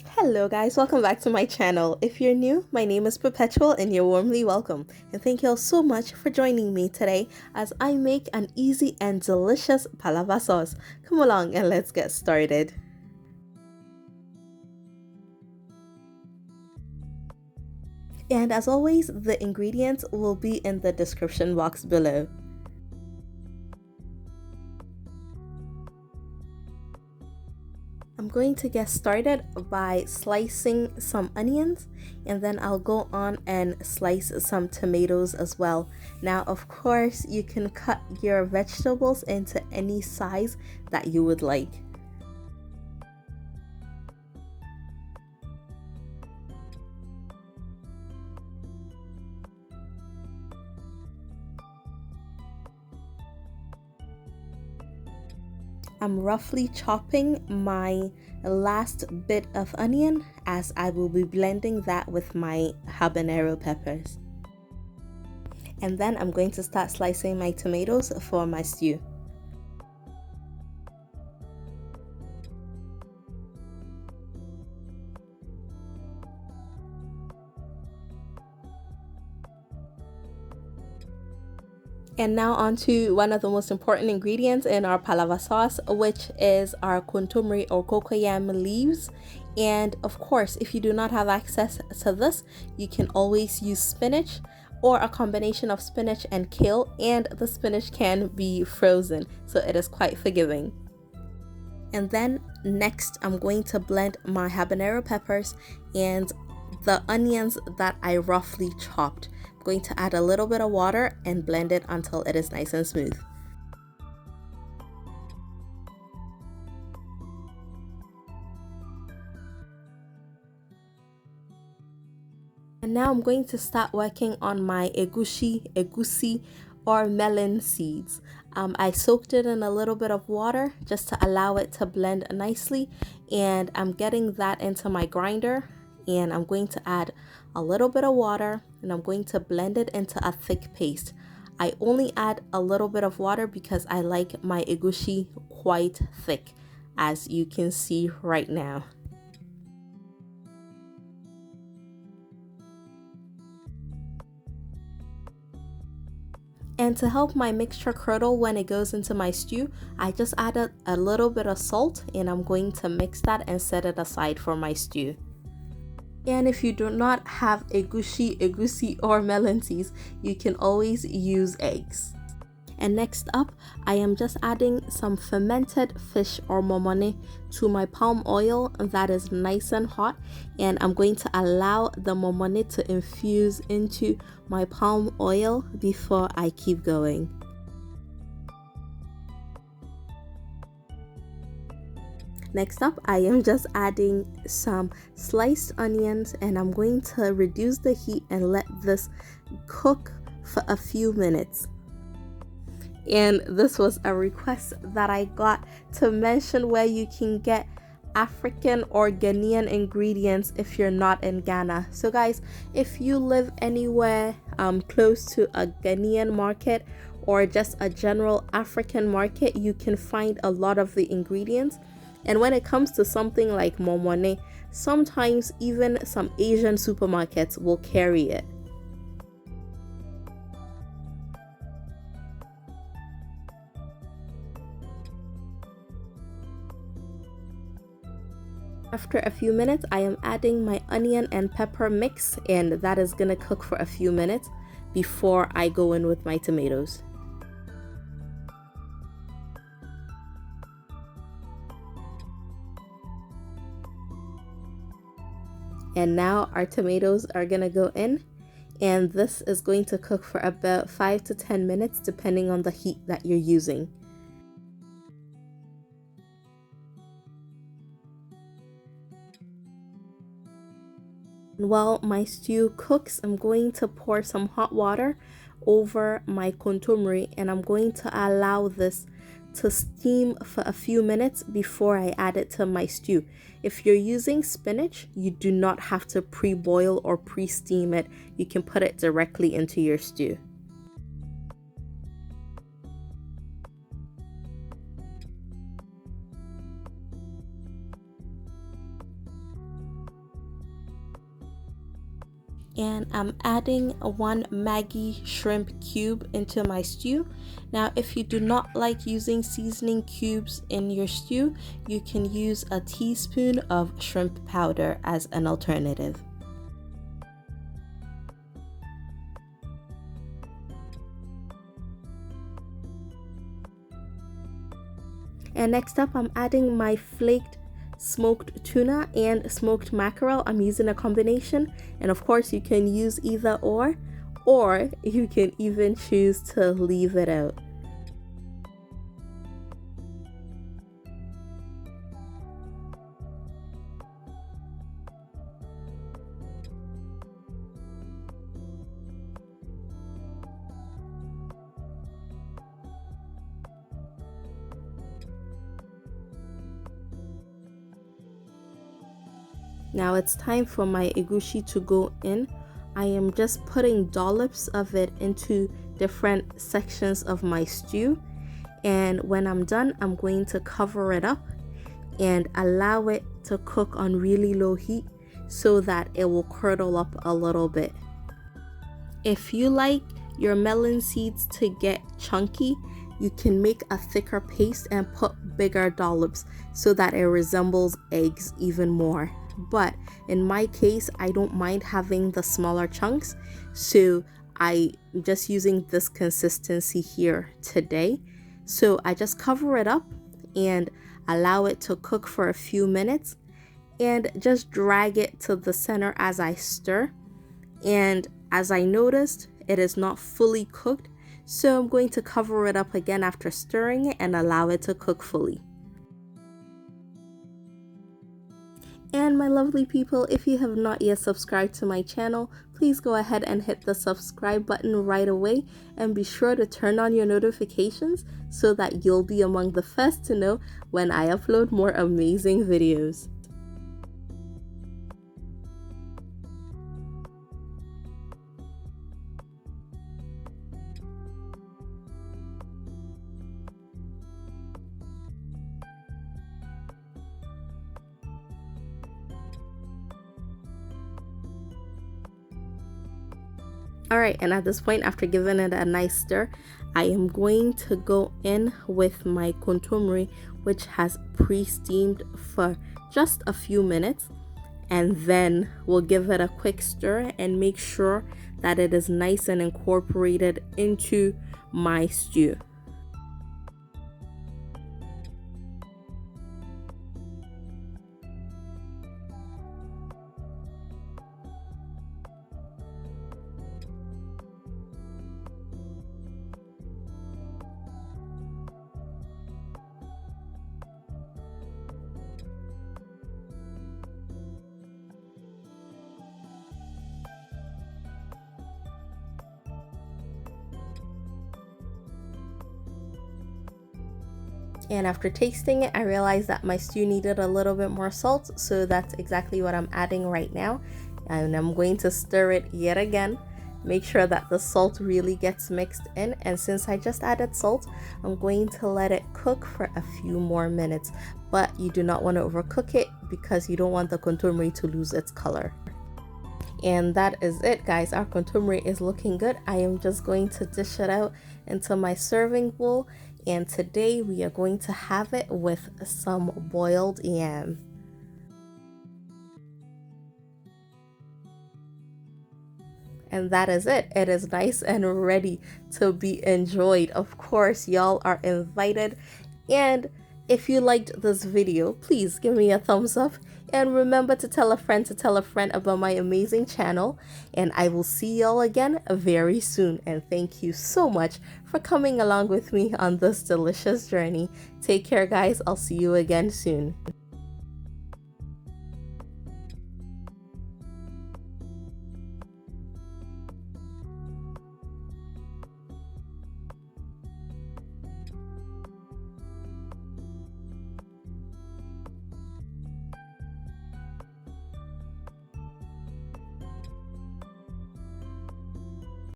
Hello guys, welcome back to my channel. If you're new, my name is Perpetual and you're warmly welcome. And thank you all so much for joining me today as I make an easy and delicious palava sauce. Come along and let's get started. And as always, the ingredients will be in the description box below. I'm going to get started by slicing some onions, and then I'll go on and slice some tomatoes as well. Now, of course, you can cut your vegetables into any size that you would like. I'm roughly chopping my last bit of onion as I will be blending that with my habanero peppers. And then I'm going to start slicing my tomatoes for my stew. And now on to one of the most important ingredients in our palava sauce, which is our kontomire or cocoyam leaves. And of course, if you do not have access to this, you can always use spinach or a combination of spinach and kale, and the spinach can be frozen, so it is quite forgiving. And then next, I'm going to blend my habanero peppers and the onions that I roughly chopped. I'm going to add a little bit of water and blend it until it is nice and smooth. And now I'm going to start working on my egusi or melon seeds. I soaked it in a little bit of water just to allow it to blend nicely, and I'm getting that into my grinder, and I'm going to add a little bit of water and I'm going to blend it into a thick paste. I only add a little bit of water because I like my egusi quite thick, as you can see right now. And to help my mixture curdle when it goes into my stew, I just added a little bit of salt, and I'm going to mix that and set it aside for my stew. And if you do not have egusi or melon seeds, you can always use eggs. And next up, I am just adding some fermented fish or momone to my palm oil that is nice and hot, and I'm going to allow the momone to infuse into my palm oil before I keep going. Next up, I am just adding some sliced onions, and I'm going to reduce the heat and let this cook for a few minutes. And this was a request that I got to mention where you can get African or Ghanaian ingredients if you're not in Ghana. So guys, if you live anywhere close to a Ghanaian market or just a general African market, you can find a lot of the ingredients. And when it comes to something like momone, sometimes even some Asian supermarkets will carry it. After a few minutes, I am adding my onion and pepper mix, and that is gonna cook for a few minutes before I go in with my tomatoes. And now our tomatoes are gonna go in, and this is going to cook for about 5 to 10 minutes depending on the heat that you're using. While my stew cooks, I'm going to pour some hot water over my kontomire, and I'm going to allow this to steam for a few minutes before I add it to my stew. If you're using spinach, you do not have to pre-boil or pre-steam it. You can put it directly into your stew. And I'm adding one Maggi shrimp cube into my stew. Now, if you do not like using seasoning cubes in your stew, you can use a teaspoon of shrimp powder as an alternative. And next up, I'm adding my flaked smoked tuna and smoked mackerel. I'm using a combination, and of course you can use either or you can even choose to leave it out. Now it's time for my egusi to go in. I am just putting dollops of it into different sections of my stew. And when I'm done, I'm going to cover it up and allow it to cook on really low heat so that it will curdle up a little bit. If you like your melon seeds to get chunky, you can make a thicker paste and put bigger dollops so that it resembles eggs even more. But in my case, I don't mind having the smaller chunks, so I'm just using this consistency here today. So I just cover it up and allow it to cook for a few minutes and just drag it to the center as I stir. And as I noticed, it is not fully cooked, so I'm going to cover it up again after stirring it and allow it to cook fully. And my lovely people, if you have not yet subscribed to my channel, please go ahead and hit the subscribe button right away and be sure to turn on your notifications so that you'll be among the first to know when I upload more amazing videos. Alright, and at this point, after giving it a nice stir, I am going to go in with my kontomire, which has pre-steamed for just a few minutes, and then we'll give it a quick stir and make sure that it is nice and incorporated into my stew. And after tasting it, I realized that my stew needed a little bit more salt, so that's exactly what I'm adding right now. And I'm going to stir it yet again. Make sure that the salt really gets mixed in, and since I just added salt, I'm going to let it cook for a few more minutes. But you do not want to overcook it because you don't want the kontomire to lose its color. And that is it, guys. Our kontomire is looking good. I am just going to dish it out into my serving bowl, and today we are going to have it with some boiled yam. And that is it. It is nice and ready to be enjoyed. Of course, y'all are invited. And if you liked this video, please give me a thumbs up. And remember to tell a friend about my amazing channel. And I will see y'all again very soon. And thank you so much for coming along with me on this delicious journey. Take care, guys. I'll see you again soon.